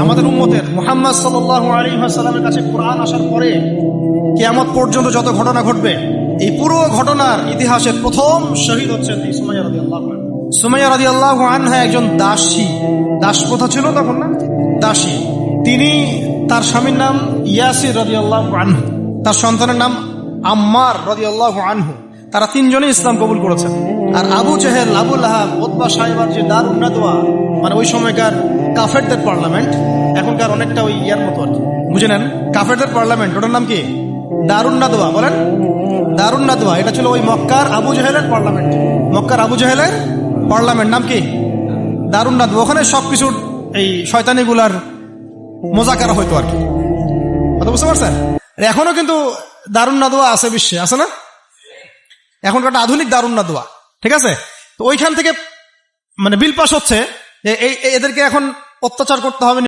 আমাদের উম্মতের মুহাম্মদ সাল্লাল্লাহু আলাইহি ওয়াসাল্লামের কাছে কোরআন আসার পরে কিয়ামত পর্যন্ত যত ঘটনা ঘটবে, এই পুরো ঘটনার ইতিহাসের প্রথম শহীদ হচ্ছেন এই সুমাইয়া রাদিয়াল্লাহু আনহা। সুমাইয়া রাদিয়াল্লাহু আনহা একজন দাসী, দাস প্রথা ছিল তখন না, দাসী। তিনি, তার স্বামীর নাম ইয়াসির রাদিয়াল্লাহু আনহু, তার সন্তানের নাম আম্মার রাদিয়াল্লাহু আনহু। তারা তিনজনই ইসলাম কবুল করেছেন। আর আবু জেহেল, আবু লাহাব, উতবা সাইবার যে দারুন নাদওয়া, মানে ওই সময়কার কাফেরদের পার্লামেন্ট, এখনকার অনেকটা ওই ইয়ার মতো আর কি, বুঝে নেন, কাফেরদের পার্লামেন্ট, ওটার নাম কি? দারুন নাদওয়া। বলেন দারুন নাদওয়া। এটা ছিল ওই মক্কার আবু জেহেলের পার্লামেন্ট। মক্কার আবু জেহেলের পার্লামেন্ট নাম কি? দারুন নাদওয়া। ওখানে সবকিছুর এই শয়তানিগুলার মোজাকারা হইতো আর কি। কথা বুঝতে পারছেন? এখনো কিন্তু দারুন নাদওয়া আছে বিশ্বে, আছে না? এখনকার একটা আধুনিক দারুন নাদওয়া, ঠিক আছে? তো ওইখান থেকে মানে বিল পাস হচ্ছে যে এদেরকে এখন অত্যাচার করতে হবে।